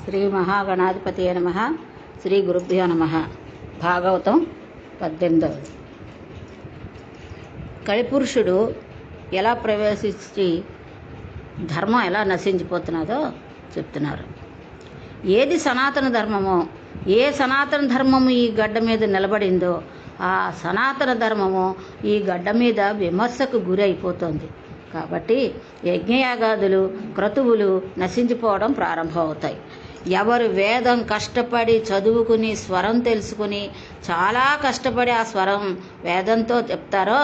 శ్రీ మహాగణాధిపతియే నమః. శ్రీ గురుభ్యో నమః. భాగవతం 18. కలిపురుషుడు ఎలా ప్రవేశించి ధర్మం ఎలా నశించిపోతున్నదో చెప్తున్నారు. ఏది సనాతన ధర్మమో, ఏ సనాతన ధర్మము ఈ గడ్డ మీద నిలబడిందో ఆ సనాతన ధర్మము ఈ గడ్డ మీద విమర్శకు గురి అయిపోతుంది. కాబట్టి యజ్ఞయాగాదులు, క్రతువులు నశించిపోవడం ప్రారంభమవుతాయి. ఎవరు వేదం కష్టపడి చదువుకుని స్వరం తెలుసుకుని చాలా కష్టపడి ఆ స్వరం వేదంతో చెప్తారో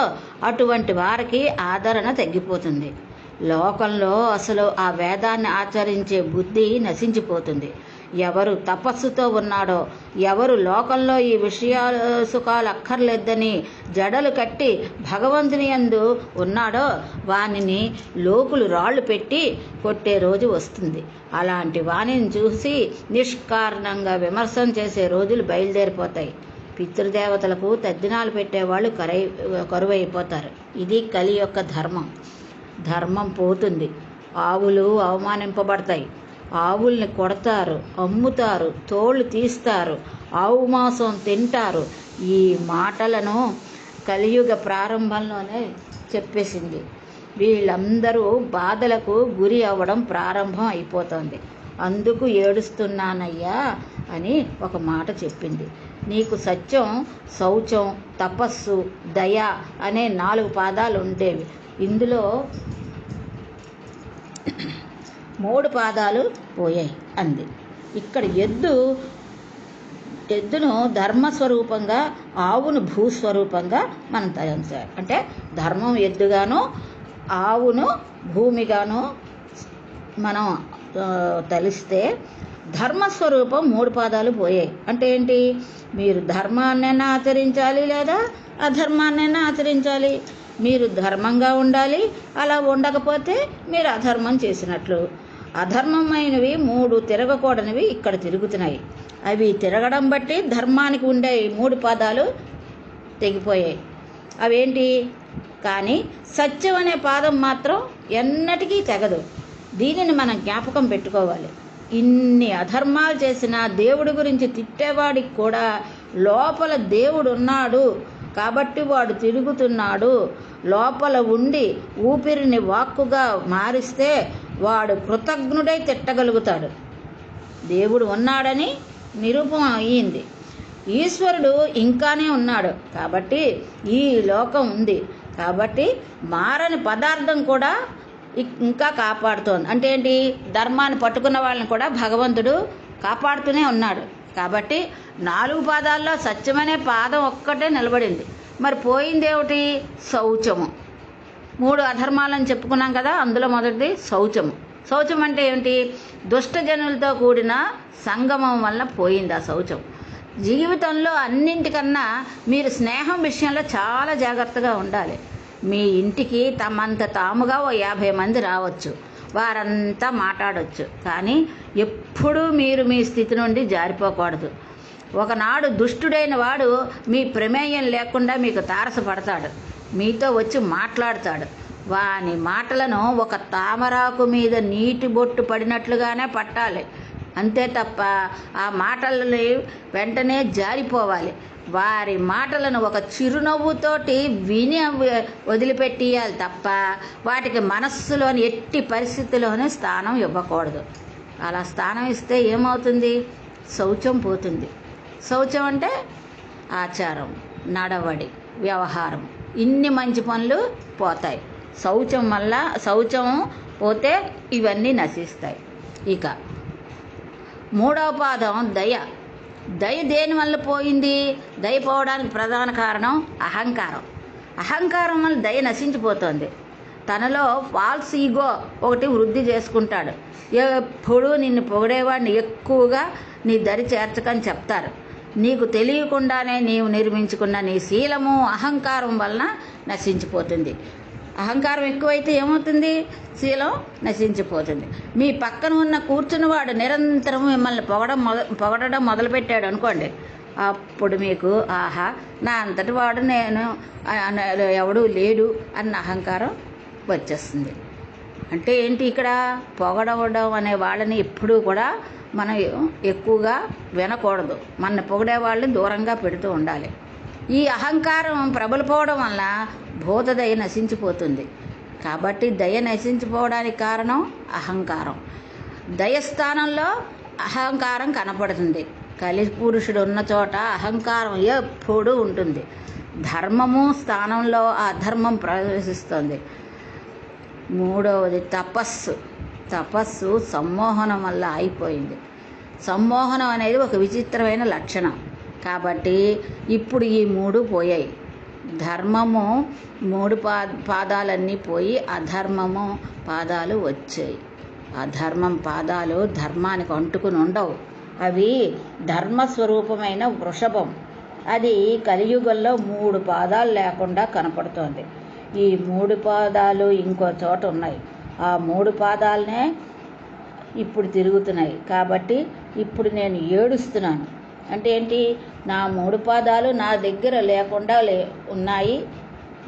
అటువంటి వారికి ఆదరణ తగ్గిపోతుంది. లోకంలో అసలు ఆ వేదాన్ని ఆచరించే బుద్ధి నశించిపోతుంది. ఎవరు తపస్సుతో ఉన్నాడో, ఎవరు లోకంలో ఈ విషయాలు సుఖాలు అక్కర్లేదని జడలు కట్టి భగవంతుని యందు ఉన్నాడో వానిని లోకులు రాళ్ళు పెట్టి కొట్టే రోజు వస్తుంది. అలాంటి వాణిని చూసి నిష్కారణంగా విమర్శనం చేసే రోజులు బయలుదేరిపోతాయి. పితృదేవతలకు తద్దినాలు పెట్టేవాళ్ళు కరువైపోతారు. ఇది కలి యొక్క ధర్మం. ధర్మం పోతుంది. ఆవులు అవమానింపబడతాయి. ఆవుల్ని కొడతారు, అమ్ముతారు, తోళ్ళు తీస్తారు, ఆవు మాంసం తింటారు. ఈ మాటలను కలియుగ ప్రారంభంలోనే చెప్పేసింది. వీళ్ళందరూ బాధలకు గురి అవ్వడం ప్రారంభం అయిపోతుంది. అందుకు ఏడుస్తున్నానయ్యా అని ఒక మాట చెప్పింది. నీకు సత్యం, శౌచం, తపస్సు, దయ అనే 4 పాదాలు ఉండేవి. ఇందులో 3 పాదాలు పోయాయి అంది. ఇక్కడ ఎద్దును ధర్మస్వరూపంగా, ఆవును భూస్వరూపంగా మనం తయారు. అంటే ధర్మం ఎద్దుగాను, ఆవును భూమిగాను మనం తలిస్తే ధర్మస్వరూపం 3 పాదాలు పోయాయి. అంటే ఏంటి? మీరు ధర్మాన్నైనా ఆచరించాలి లేదా అధర్మాన్నైనా ఆచరించాలి. మీరు ధర్మంగా ఉండాలి, అలా ఉండకపోతే మీరు అధర్మం చేసినట్లు. అధర్మమైనవి 3 తిరగకూడనివి ఇక్కడ తిరుగుతున్నాయి. అవి తిరగడం బట్టి ధర్మానికి ఉండే 3 పాదాలు తెగిపోయాయి. అవేంటి? కానీ సత్యం అనే పాదం మాత్రం ఎన్నటికీ తెగదు. దీనిని మనం జ్ఞాపకం పెట్టుకోవాలి. ఇన్ని అధర్మాలు చేసిన దేవుడి గురించి తిట్టేవాడికి కూడా లోపల దేవుడు ఉన్నాడు కాబట్టి వాడు తిరుగుతున్నాడు. లోపల ఉండి ఊపిరిని వాక్కుగా మారిస్తే వాడు కృతజ్ఞుడై తిట్టగలుగుతాడు. దేవుడు ఉన్నాడని నిరూపణ అయ్యింది. ఈశ్వరుడు ఇంకానే ఉన్నాడు కాబట్టి ఈ లోకం ఉంది. కాబట్టి మారని పదార్థం కూడా ఇంకా కాపాడుతోంది. అంటే ఏంటి? ధర్మాన్ని పట్టుకున్న వాళ్ళని కూడా భగవంతుడు కాపాడుతూనే ఉన్నాడు. కాబట్టి 4 పాదాల్లో సత్యమనే పాదం ఒక్కటే నిలబడింది. మరి పోయింది ఏమిటి? శౌచము. 3 అధర్మాలని చెప్పుకున్నాం కదా, అందులో మొదటిది శౌచము. శౌచం అంటే ఏమిటి? దుష్టజనులతో కూడిన సంగమం వల్ల పోయింది ఆ శౌచం. జీవితంలో అన్నింటికన్నా మీరు స్నేహం విషయంలో చాలా జాగ్రత్తగా ఉండాలి. మీ ఇంటికి తమంత తాముగా 50 మంది రావచ్చు, వారంతా మాట్లాడవచ్చు. కానీ ఎప్పుడూ మీరు మీ స్థితి నుండి జారిపోకూడదు. ఒకనాడు దుష్టుడైన వాడు మీ ప్రమేయం లేకుండా మీకు తారసపడతాడు, మీతో వచ్చి మాట్లాడతాడు. వాని మాటలను ఒక తామరాకు మీద నీటి బొట్టు పడినట్లుగానే పట్టాలి. అంతే తప్ప ఆ మాటలని వెంటనే జారిపోవాలి. వారి మాటలను ఒక చిరునవ్వుతోటి విని వదిలిపెట్టియాలి తప్ప వాటికి మనస్సులోని ఎట్టి పరిస్థితిలోనే స్థానం ఇవ్వకూడదు. అలా స్థానం ఇస్తే ఏమవుతుంది? శౌచం పోతుంది. శౌచం అంటే ఆచారం, నడవడి, వ్యవహారం, ఇన్ని మంచి పనులు పోతాయి. శౌచం పోతే ఇవన్నీ నశిస్తాయి. ఇక 3వ పాదం దయ. దయ దేని వల్ల పోయింది? దయ పోవడానికి ప్రధాన కారణం అహంకారం. అహంకారం వల్ల దయ నశించిపోతుంది. తనలో ఫాల్స్ ఈగో ఒకటి వృద్ధి చేసుకుంటాడు. ఎప్పుడూ నిన్ను పొగిడేవాడిని ఎక్కువగా నీ దరి చేర్చకని చెప్తారు. నీకు తెలియకుండానే నీవు నిర్మించుకున్న నీ శీలము అహంకారం వలన నశించిపోతుంది. అహంకారం ఎక్కువైతే ఏమవుతుంది? శీలం నశించిపోతుంది. మీ పక్కన ఉన్న కూర్చున్నవాడు నిరంతరం మిమ్మల్ని పొగడడం మొదలుపెట్టాడు అనుకోండి, అప్పుడు మీకు ఆహా నా అంతటి వాడు నేను ఎవడూ లేడు అన్న అహంకారం వచ్చేస్తుంది. అంటే ఏంటి, ఇక్కడ పొగడవడం అనే వాళ్ళని ఎప్పుడూ కూడా మనం ఎక్కువగా వినకూడదు. మన పొగిడే వాళ్ళని దూరంగా పెడుతూ ఉండాలి. ఈ అహంకారం ప్రబలిపోవడం వల్ల భూతదయ నశించిపోతుంది. కాబట్టి దయ నశించిపోవడానికి కారణం అహంకారం. దయస్థానంలో అహంకారం కనపడుతుంది. కలిపురుషుడు ఉన్న చోట అహంకారం ఎప్పుడూ ఉంటుంది. ధర్మము స్థానంలో అధర్మం ప్రవేశిస్తుంది. మూడవది తపస్సు సమ్మోహనం వల్ల అయిపోయింది. సమ్మోహనం అనేది ఒక విచిత్రమైన లక్షణం. కాబట్టి ఇప్పుడు ఈ మూడు పోయాయి. ధర్మము మూడు పాదాలన్నీ పోయి అధర్మము పాదాలు వచ్చాయి. అధర్మం పాదాలు ధర్మానికి అంటుకుని ఉండవు. అవి ధర్మస్వరూపమైన వృషభం. అది కలియుగంలో 3 పాదాలు లేకుండా కనపడుతోంది. ఈ 3 పాదాలు ఇంకో చోట ఉన్నాయి. ఆ 3 పాదాలనే ఇప్పుడు తిరుగుతున్నాయి. కాబట్టి ఇప్పుడు నేను ఏడుస్తున్నాను. అంటే ఏంటి, నా 3 పాదాలు నా దగ్గర లేకుండా ఉన్నాయి.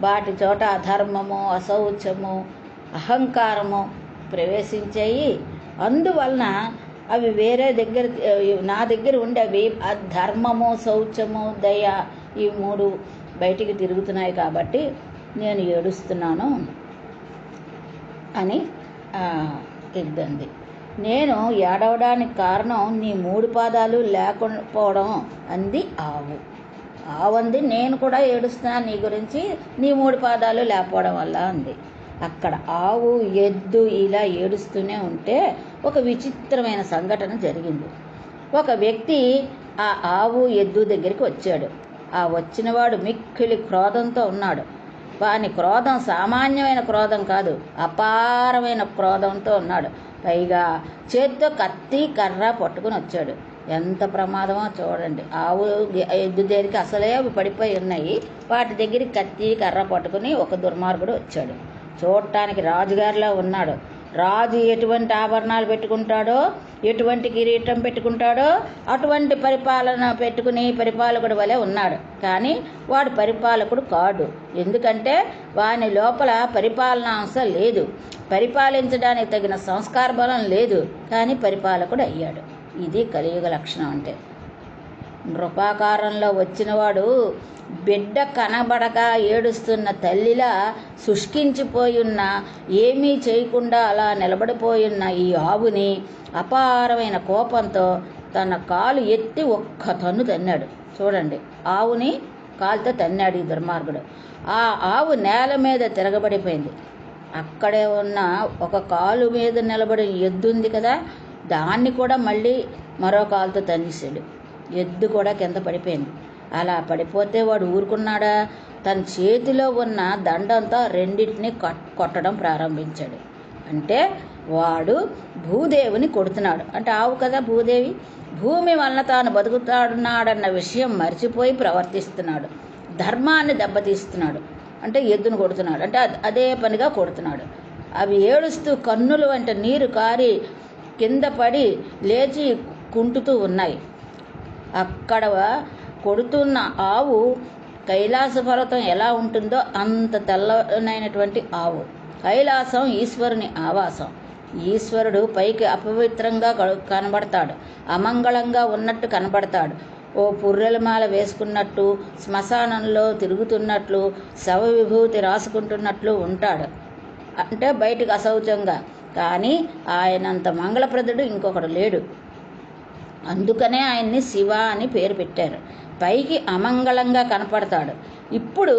వాటి చోట అధర్మము, అశౌచము, అహంకారము ప్రవేశించాయి. అందువలన అవి వేరే నా దగ్గర ఉండేవి ధర్మము, శౌచము, దయ ఈ 3 బయటికి తిరుగుతున్నాయి. కాబట్టి నేను ఏడుస్తున్నాను అని ఇద్దంది. నేను ఏడవడానికి కారణం నీ 3 పాదాలు లేకపోవడం అంది ఆవు. ఆవంది నేను కూడా ఏడుస్తున్నాను నీ గురించి, నీ 3 పాదాలు లేకపోవడం వల్ల అంది. అక్కడ ఆవు ఎద్దు ఇలా ఏడుస్తూనే ఉంటే ఒక విచిత్రమైన సంఘటన జరిగింది. ఒక వ్యక్తి ఆ ఆవు ఎద్దు దగ్గరికి వచ్చాడు. ఆ వచ్చినవాడు మిక్కిలి క్రోధంతో ఉన్నాడు. వాని క్రోధం సామాన్యమైన క్రోధం కాదు, అపారమైన క్రోధంతో ఉన్నాడు. పైగా చేత్తో కత్తి కర్ర పట్టుకుని వచ్చాడు. ఎంత ప్రమాదమో చూడండి. ఆవు ఎద్దు దగ్గరికి అసలే అవి పడిపోయి ఉన్నాయి. వాటి దగ్గరికి కత్తి కర్ర పట్టుకుని ఒక దుర్మార్గుడు వచ్చాడు. చూడటానికి రాజుగారిలా ఉన్నాడు. రాజు ఎటువంటి ఆభరణాలు పెట్టుకుంటాడో, ఎటువంటి కిరీటం పెట్టుకుంటాడో అటువంటి పరిపాలన పెట్టుకుని పరిపాలకుడు వలె ఉన్నాడు. కానీ వాడు పరిపాలకుడు కాడు. ఎందుకంటే వాని లోపల పరిపాలనాంశ లేదు, పరిపాలించడానికి తగిన సంస్కార బలం లేదు. కానీ పరిపాలకుడు అయ్యాడు. ఇది కలియుగ లక్షణం. అంటే నృపాకారంలో వచ్చినవాడు బిడ్డ కనబడక ఏడుస్తున్న తల్లిలా శుష్కించిపోయున్న, ఏమీ చేయకుండా అలా నిలబడిపోయున్న ఈ ఆవుని అపారమైన కోపంతో తన కాలు ఎత్తి ఒక్క తన్ను తన్నాడు. చూడండి, ఆవుని కాలుతో తన్నాడు ఈ దుర్మార్గుడు. ఆ ఆవు నేల మీద తిరగబడిపోయింది. అక్కడే ఉన్న ఒక కాలు మీద నిలబడిన ఎద్దు ఉంది కదా, దాన్ని కూడా మళ్ళీ మరో కాలుతో తన్నేశాడు. ఎద్దు కూడా కింద పడిపోయింది. అలా పడిపోతే వాడు ఊరుకున్నాడా? తన చేతిలో ఉన్న దండంతో రెండింటిని కొట్టడం ప్రారంభించాడు. అంటే వాడు భూదేవిని కొడుతున్నాడు. అంటే ఆవు కదా భూదేవి, భూమి వలన తాను బతుకుతాడున్నాడన్న విషయం మర్చిపోయి ప్రవర్తిస్తున్నాడు. ధర్మాన్ని దెబ్బతీస్తున్నాడు. అంటే ఎద్దును కొడుతున్నాడు. అంటే అదే పనిగా కొడుతున్నాడు. అవి ఏడుస్తూ కన్నులు వెంట నీరు కారి కింద పడి లేచి కుంటుతూ ఉన్నాయి. అక్కడ కొడుతున్న ఆవు కైలాస పర్వతం ఎలా ఉంటుందో అంత తెల్లనైనటువంటి ఆవు. కైలాసం ఈశ్వరుని ఆవాసం. ఈశ్వరుడు పైకి అపవిత్రంగా కనబడతాడు, అమంగళంగా ఉన్నట్టు కనబడతాడు. ఓ పుర్రెలమాల వేసుకున్నట్టు, శ్మశానంలో తిరుగుతున్నట్లు, శవ విభూతి రాసుకుంటున్నట్లు ఉంటాడు. అంటే బయటకు అశౌచంగా. కానీ ఆయనంత మంగళప్రదుడు ఇంకొకడు లేడు. అందుకనే ఆయన్ని శివ అని పేరు పెట్టారు. పైకి అమంగళంగా కనపడతాడు. ఇప్పుడు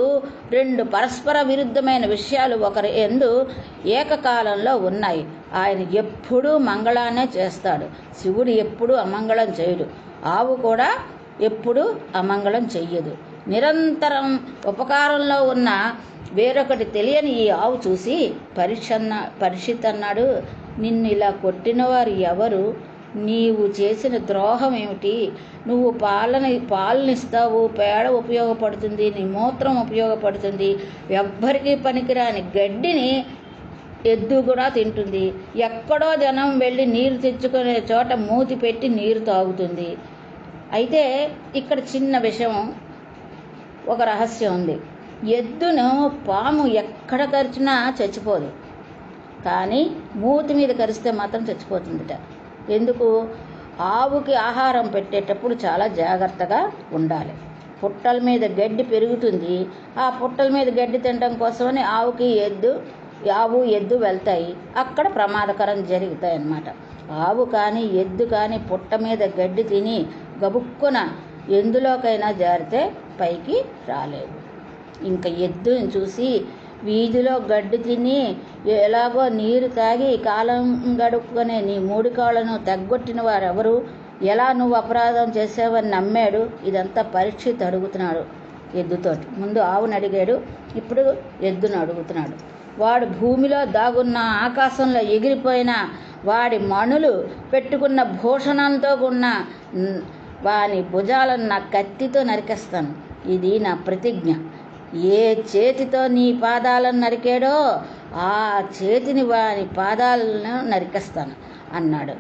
2 పరస్పర విరుద్ధమైన విషయాలు ఒకరి యందు ఏకకాలంలో ఉన్నాయి. ఆయన ఎప్పుడూ మంగళాన్నే చేస్తాడు. శివుడు ఎప్పుడూ అమంగళం చేయడు. ఆవు కూడా ఎప్పుడూ అమంగళం చెయ్యదు. నిరంతరం ఉపకారంలో ఉన్న వేరొకటి తెలియని ఈ ఆవు చూసి పరీక్షిత్ అన్నాడు, నిన్ను ఇలా కొట్టినవారు ఎవరు? నీవు చేసిన ద్రోహం ఏమిటి? నువ్వు పాలనిస్తావు, పేడ ఉపయోగపడుతుంది, నీ మూత్రం ఉపయోగపడుతుంది, ఎవ్వరికీ పనికిరాని గడ్డిని ఎద్దు కూడా తింటుంది, ఎక్కడో జనం వెళ్ళి నీరు తెచ్చుకునే చోట మూతి పెట్టి నీరు తాగుతుంది. అయితే ఇక్కడ చిన్న విషయం, ఒక రహస్యం ఉంది. ఎద్దును పాము ఎక్కడ కరిచినా చచ్చిపోదు, కానీ మూతి మీద కరిస్తే మాత్రం చచ్చిపోతుందిట. ఎందుకు? ఆవుకి ఆహారం పెట్టేటప్పుడు చాలా జాగ్రత్తగా ఉండాలి. పుట్టల మీద గడ్డి పెరుగుతుంది. ఆ పుట్టల మీద గడ్డి తినడం కోసమని ఆవు ఎద్దు వెళ్తాయి. అక్కడ ప్రమాదకరం జరుగుతాయి అన్నమాట. ఆవు కానీ ఎద్దు కానీ పుట్ట మీద గడ్డి తిని గబుక్కున ఎందులోకైనా జారితే పైకి రాలేవు. ఇంకా ఎద్దుని చూసి వీధిలో గడ్డి తిని ఎలాగో నీరు తాగి కాలం గడుపుకునే నీ 3 కాళ్ళను తగ్గొట్టిన వారెవరు? ఎలా నువ్వు అపరాధం చేసావని నమ్మాడు? ఇదంతా పరీక్షిత్ అడుగుతున్నాడు ఎద్దుతోటి. ముందు ఆవుని అడిగాడు, ఇప్పుడు ఎద్దును అడుగుతున్నాడు. వాడు భూమిలో దాగున్న, ఆకాశంలో ఎగిరిపోయిన, వాడి మణులు పెట్టుకున్న భూషణంతో ఉన్న వాని భుజాలను నా కత్తితో నరికేస్తాను. ఇది నా ప్రతిజ్ఞ. ఏ చేతితో నీ పాదాలను నరికాడో ఆ చేతిని వాని పాదాలను నరికేస్తాను అన్నాడు.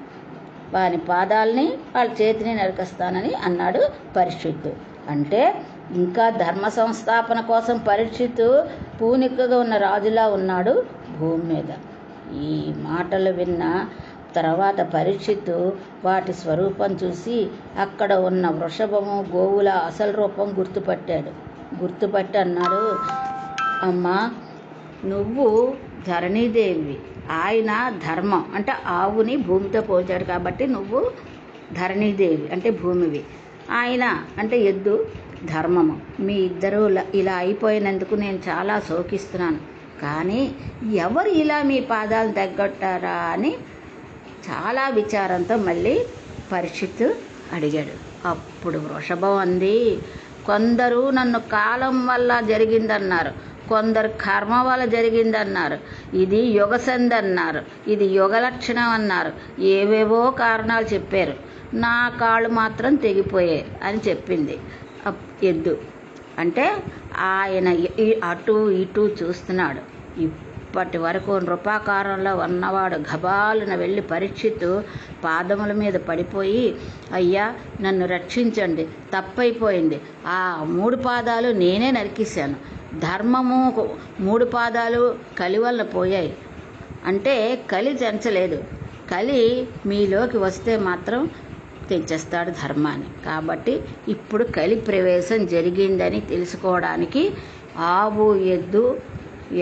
వాని పాదాలని వాళ్ళ చేతిని నరికేస్తానని అన్నాడు పరీక్షిత్తు. అంటే ఇంకా ధర్మ సంస్థాపన కోసం పరీక్షిత్తు పూనికగా ఉన్న రాజులా ఉన్నాడు భూమి మీద. ఈ మాటలు విన్న తర్వాత పరీక్షిత్తు వాటి స్వరూపం చూసి అక్కడ ఉన్న వృషభము, గోవుల అసలు రూపం గుర్తుపట్టి అన్నాడు, అమ్మా నువ్వు ధరణీదేవి. ఆయన ధర్మం అంటే ఆవుని భూమితో పోల్చాడు కాబట్టి నువ్వు ధరణీదేవి అంటే భూమివి. ఆయన అంటే ఎద్దు ధర్మము. మీ ఇద్దరు ఇలా అయిపోయినందుకు నేను చాలా శోకిస్తున్నాను. కానీ ఎవరు ఇలా మీ పాదాలు తగ్గొట్టారా అని చాలా విచారంతో మళ్ళీ పరీక్షిత్తు అడిగాడు. అప్పుడు వృషభం అంది, కొందరు నన్ను కాలం వల్ల జరిగిందన్నారు, కొందరు కర్మ వల్ల జరిగిందన్నారు, ఇది యుగసంధి అన్నారు, ఇది యుగ లక్షణం అన్నారు, ఏవేవో కారణాలు చెప్పారు. నా కాళ్ళు మాత్రం తెగిపోయాయి అని చెప్పింది ఎద్దు. అంటే ఆయన అటు ఇటు చూస్తున్నాడు. ఇప్పటి వరకు నృపాకారంలో ఉన్నవాడు గబాలున వెళ్ళి పరీక్షిత్తు పాదముల మీద పడిపోయి, అయ్యా నన్ను రక్షించండి, తప్పైపోయింది, ఆ 3 పాదాలు నేనే నరికేశాను, ధర్మము 3 పాదాలు కలి వల్ల పోయాయి. అంటే కలి తెంచలేదు, కలి మీలోకి వస్తే మాత్రం తెచ్చేస్తాడు ధర్మాన్ని. కాబట్టి ఇప్పుడు కలి ప్రవేశం జరిగిందని తెలుసుకోవడానికి ఆవు ఎద్దు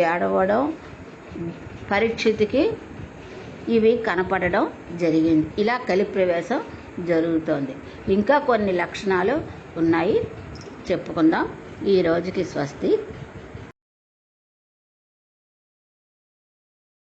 ఏడవడం, పరీక్షిత్తుకి ఇవి కనపడడం జరిగింది. ఇలా కలి ప్రవేశం జరుగుతోంది. ఇంకా కొన్ని లక్షణాలు ఉన్నాయి, చెప్పుకుందాం. ఈ రోజుకి స్వస్తి.